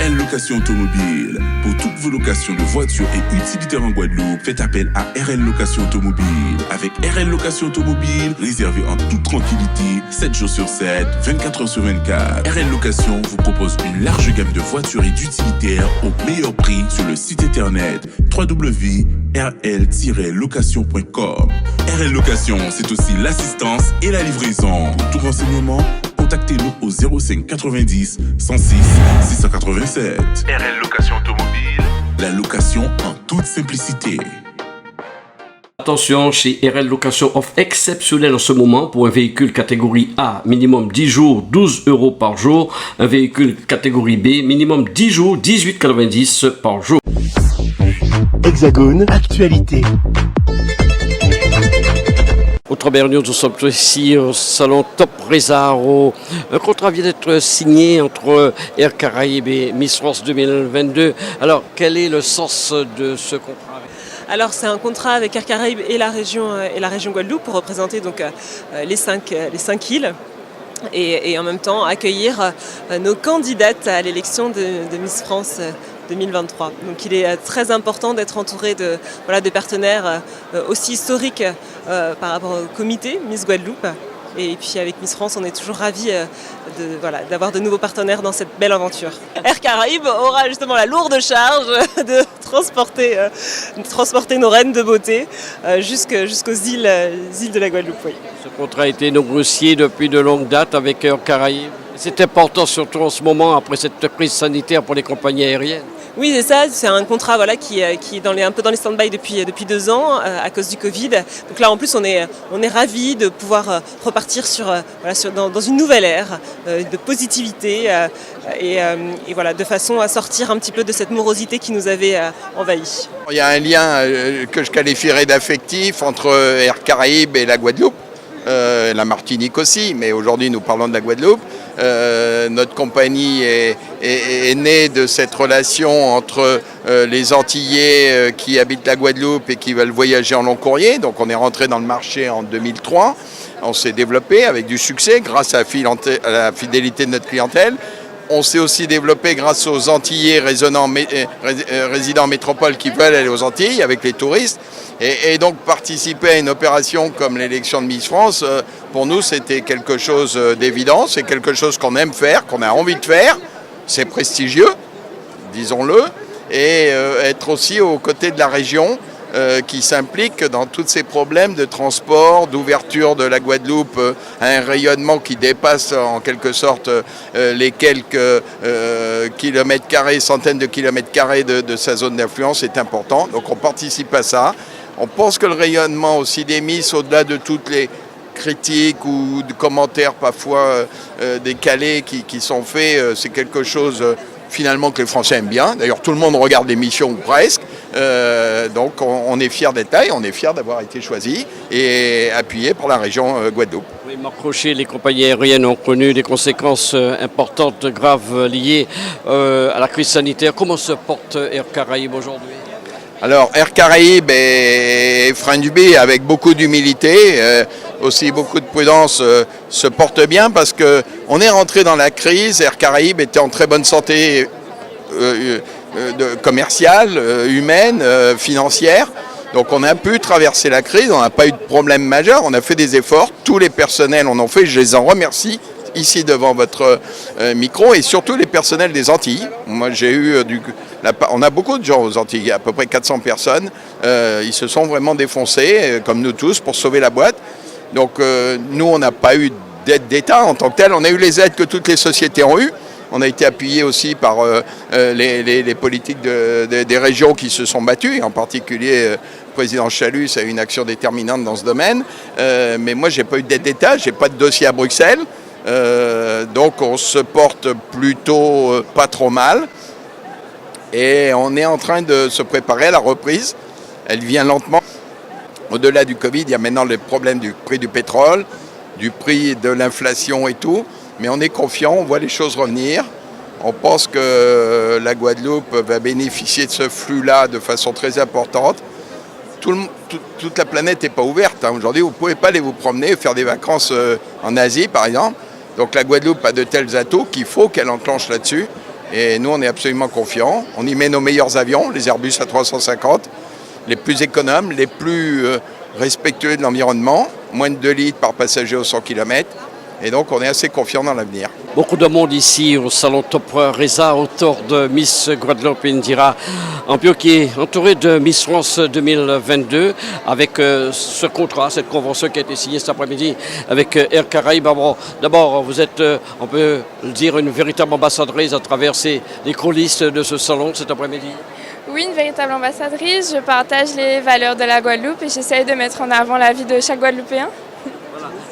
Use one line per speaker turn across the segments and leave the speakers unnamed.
RL Location Automobile. Pour toutes vos locations de voitures et utilitaires en Guadeloupe, faites appel à RL Location Automobile. Avec RL Location Automobile, réservez en toute tranquillité, 7 jours sur 7, 24 heures sur 24. RL Location vous propose une large gamme de voitures et d'utilitaires au meilleur prix sur le site internet www.rl-location.com. RL Location, c'est aussi l'assistance et la livraison. Pour tout renseignement, contactez-nous au 05 90 106 687. RL Location Automobile, la location en toute simplicité.
Attention, chez RL Location offre exceptionnelle en ce moment pour un véhicule catégorie A, minimum 10 jours, 12 € par jour. Un véhicule catégorie B, minimum 10 jours, 18,90 par jour.
Hexagone, actualité.
Autre Bernier, nous sommes ici au salon Top Rezaro. Un contrat vient d'être signé entre Air Caraïbes et Miss France 2022. Alors, quel est le sens de ce contrat?
Alors c'est un contrat avec Air Caraïbes et la région Guadeloupe pour représenter donc les cinq îles et en même temps accueillir nos candidates à l'élection de Miss France 2023. Donc il est très important d'être entouré de partenaires aussi historiques par rapport au comité Miss Guadeloupe. Et puis avec Miss France, on est toujours ravis d'avoir de nouveaux partenaires dans cette belle aventure. Air Caraïbes aura justement la lourde charge de transporter nos reines de beauté jusqu'aux îles de la Guadeloupe. Oui.
Ce contrat a été négocié depuis de longues dates avec Air Caraïbes. C'est important surtout en ce moment après cette crise sanitaire pour les compagnies aériennes.
Oui, c'est ça. C'est un contrat qui est un peu dans les stand-by depuis 2 ans à cause du Covid. Donc là, en plus, on est ravis de pouvoir repartir dans une nouvelle ère de positivité et de façon à sortir un petit peu de cette morosité qui nous avait envahis.
Il y a un lien que je qualifierais d'affectif entre Air Caraïbes et la Guadeloupe. La Martinique aussi, mais aujourd'hui nous parlons de la Guadeloupe. Notre compagnie est née de cette relation entre les Antillais qui habitent la Guadeloupe et qui veulent voyager en long courrier. Donc on est rentré dans le marché en 2003. On s'est développé avec du succès grâce à la fidélité de notre clientèle. On s'est aussi développé grâce aux Antillais résidant en métropole qui veulent aller aux Antilles avec les touristes. Et donc participer à une opération comme l'élection de Miss France, pour nous c'était quelque chose d'évident, c'est quelque chose qu'on aime faire, qu'on a envie de faire, c'est prestigieux, disons-le, et être aussi aux côtés de la région qui s'implique dans tous ces problèmes de transport, d'ouverture de la Guadeloupe à un rayonnement qui dépasse en quelque sorte les quelques kilomètres carrés, centaines de kilomètres carrés de sa zone d'influence est important. Donc on participe à ça. On pense que le rayonnement aussi des Miss, au-delà de toutes les critiques ou de commentaires parfois décalés qui sont faits, c'est quelque chose finalement que les Français aiment bien. D'ailleurs, tout le monde regarde l'émission ou presque. Donc on est fiers d'être là et on est fiers d'avoir été choisis et appuyés par la région Guadeloupe.
Oui, Marc Rocher, les compagnies aériennes ont connu des conséquences importantes, graves, liées à la crise sanitaire. Comment se porte Air Caraïbes aujourd'hui ?
Alors Air Caraïbes et Frein du B, avec beaucoup d'humilité, aussi beaucoup de prudence, se portent bien parce qu'on est rentré dans la crise. Air Caraïbes était en très bonne santé commerciale, humaine, financière. Donc on a pu traverser la crise, on n'a pas eu de problème majeur, on a fait des efforts, tous les personnels en ont fait, je les en remercie ici devant votre micro et surtout les personnels des Antilles. Moi j'ai eu on a beaucoup de gens aux Antilles, à peu près 400 personnes, ils se sont vraiment défoncés, comme nous tous, pour sauver la boîte. Donc nous on n'a pas eu d'aide d'État en tant que tel, on a eu les aides que toutes les sociétés ont eues. On a été appuyé aussi par les politiques des régions qui se sont battues, en particulier le président Chalus a eu une action déterminante dans ce domaine. Mais moi, je n'ai pas eu d'aide d'État, je n'ai pas de dossier à Bruxelles. Donc on se porte plutôt pas trop mal. Et on est en train de se préparer à la reprise. Elle vient lentement. Au-delà du Covid, il y a maintenant le problème du prix du pétrole, du prix de l'inflation et tout. Mais on est confiant, on voit les choses revenir. On pense que la Guadeloupe va bénéficier de ce flux-là de façon très importante. Toute la planète n'est pas ouverte. Aujourd'hui, vous ne pouvez pas aller vous promener, faire des vacances en Asie, par exemple. Donc la Guadeloupe a de tels atouts qu'il faut qu'elle enclenche là-dessus. Et nous, on est absolument confiants. On y met nos meilleurs avions, les Airbus A350, les plus économes, les plus respectueux de l'environnement, moins de 2 litres par passager au 100 km. Et donc, on est assez confiants dans l'avenir.
Beaucoup de monde ici au salon Top Reza autour de Miss Guadeloupe Indira Ampio qui est entourée de Miss France 2022 avec ce contrat, cette convention qui a été signée cet après-midi avec Air Caraïbes. D'abord, vous êtes, on peut le dire, une véritable ambassadrice à travers les coulisses de ce salon cet après-midi.
Oui, une véritable ambassadrice. Je partage les valeurs de la Guadeloupe et j'essaye de mettre en avant la vie de chaque Guadeloupéen.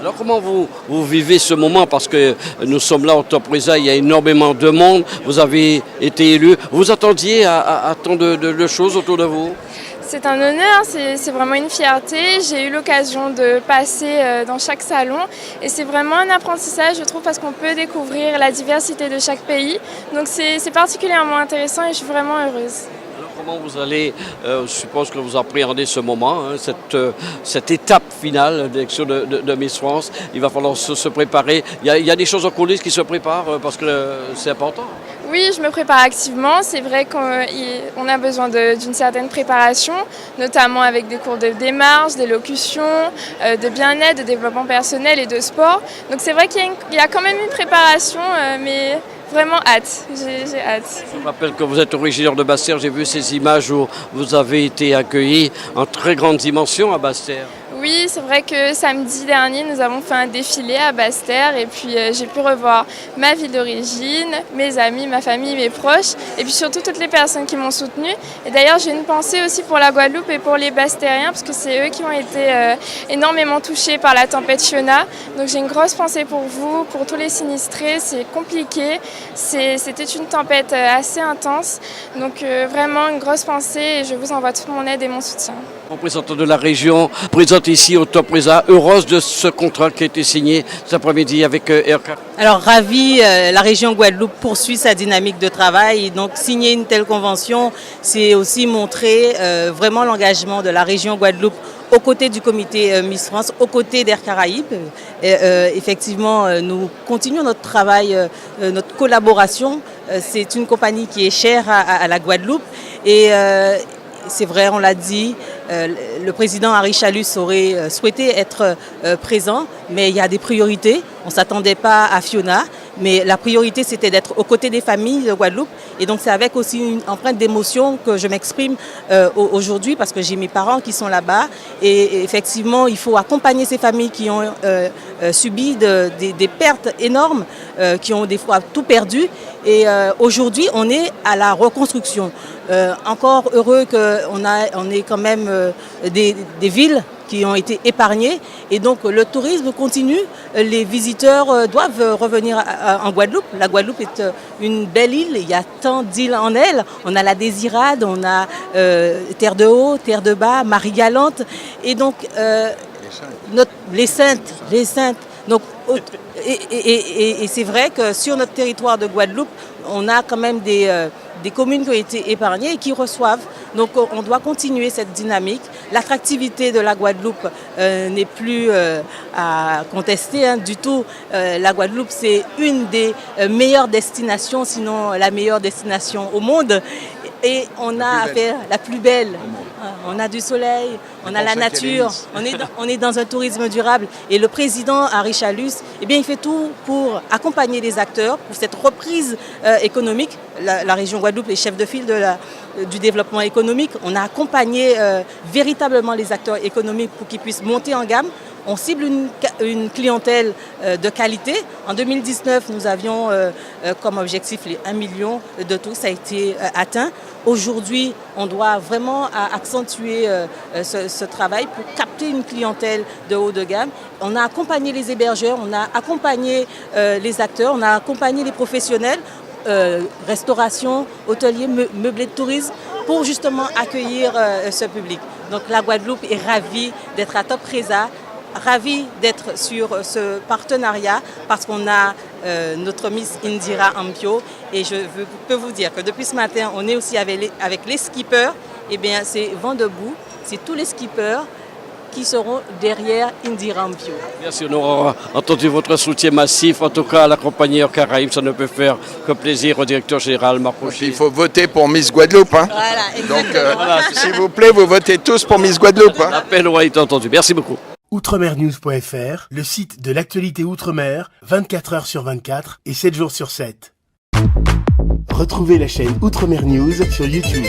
Alors comment vous vivez ce moment? Parce que nous sommes là au Top Reza, il y a énormément de monde, vous avez été élu. Vous attendiez à tant de choses autour de vous?
C'est un honneur, c'est vraiment une fierté. J'ai eu l'occasion de passer dans chaque salon et c'est vraiment un apprentissage, je trouve, parce qu'on peut découvrir la diversité de chaque pays. Donc c'est particulièrement intéressant et je suis vraiment heureuse.
Comment vous allez, je suppose que vous appréhendez ce moment, hein, cette étape finale d'élection de Miss France. Il va falloir se préparer. Il y a des choses en coulisses qui se préparent parce que c'est important.
Oui, je me prépare activement. C'est vrai qu'on a besoin d'une certaine préparation, notamment avec des cours de démarche, d'élocution, de bien-être, de développement personnel et de sport. Donc c'est vrai qu'il y a quand même une préparation, mais vraiment hâte, j'ai hâte.
Je rappelle que vous êtes originaire de Basse-Terre. J'ai vu ces images où vous avez été accueilli en très grande dimension à Basse-Terre.
Oui, c'est vrai que samedi dernier, nous avons fait un défilé à Basse-Terre et puis j'ai pu revoir ma ville d'origine, mes amis, ma famille, mes proches et puis surtout toutes les personnes qui m'ont soutenue. Et d'ailleurs, j'ai une pensée aussi pour la Guadeloupe et pour les Basse-Terriens parce que c'est eux qui ont été énormément touchés par la tempête Fiona. Donc j'ai une grosse pensée pour vous, pour tous les sinistrés. C'est compliqué, c'était une tempête assez intense. Donc vraiment une grosse pensée et je vous envoie toute mon aide et mon soutien.
Représentante de la région, présente ici au Top Reza, heureuse de ce contrat qui a été signé cet après-midi avec Air Caraïbes.
Alors ravi, la région Guadeloupe poursuit sa dynamique de travail et donc signer une telle convention, c'est aussi montrer vraiment l'engagement de la région Guadeloupe aux côtés du comité Miss France, aux côtés d'Air Caraïbes. Effectivement, nous continuons notre travail, notre collaboration. C'est une compagnie qui est chère à la Guadeloupe et c'est vrai, on l'a dit, le président Harry Chalus aurait souhaité être présent, mais il y a des priorités. On ne s'attendait pas à Fiona, mais la priorité c'était d'être aux côtés des familles de Guadeloupe. Et donc c'est avec aussi une empreinte d'émotion que je m'exprime aujourd'hui parce que j'ai mes parents qui sont là-bas. Et effectivement, il faut accompagner ces familles qui ont subi des pertes énormes, qui ont des fois tout perdu. Et aujourd'hui, on est à la reconstruction. Encore heureux qu'on ait quand même des villes qui ont été épargnées et donc le tourisme continue. Les visiteurs doivent revenir en Guadeloupe. La Guadeloupe est une belle île, il y a tant d'îles en elle. On a la Désirade, on a Terre de Haut, Terre de Bas, Marie-Galante et donc les Saintes. Donc, et c'est vrai que sur notre territoire de Guadeloupe, on a quand même des communes qui ont été épargnées et qui reçoivent. Donc on doit continuer cette dynamique. L'attractivité de la Guadeloupe n'est plus à contester du tout. La Guadeloupe, c'est une des meilleures destinations, sinon la meilleure destination au monde. Et on a affaire la plus belle. On a du soleil, on a la nature, on est dans un tourisme durable. Et le président Harry Chalus, eh bien, il fait tout pour accompagner les acteurs pour cette reprise économique. La région Guadeloupe est chef de file du développement économique. On a accompagné véritablement les acteurs économiques pour qu'ils puissent monter en gamme. On cible une clientèle de qualité. En 2019, nous avions comme objectif les 1 million de touristes. Ça a été atteint. Aujourd'hui, on doit vraiment accentuer ce travail pour capter une clientèle de haut de gamme. On a accompagné les hébergeurs, on a accompagné les acteurs, on a accompagné les professionnels, restauration, hôteliers, meublés de tourisme, pour justement accueillir ce public. Donc la Guadeloupe est ravie d'être à Top Reza, ravi d'être sur ce partenariat parce qu'on a notre Miss Indira Ampio et je peux vous dire que depuis ce matin, on est aussi avec les skippers. Eh bien, c'est vent debout, c'est tous les skippers qui seront derrière Indira Mpio.
Merci, on aura entendu votre soutien massif. En tout cas, à la compagnie Air Caraïbes, ça ne peut faire que plaisir au directeur général Marc Rocher.
Il faut voter pour Miss Guadeloupe. Hein.
Voilà, exactement.
Donc, s'il vous plaît, vous votez tous pour Miss Guadeloupe. Hein.
L'appel aura été entendu. Merci beaucoup.
Outremernews.fr, le site de l'actualité outre-mer, 24 heures sur 24 et 7 jours sur 7. Retrouvez la chaîne Outremer News sur YouTube.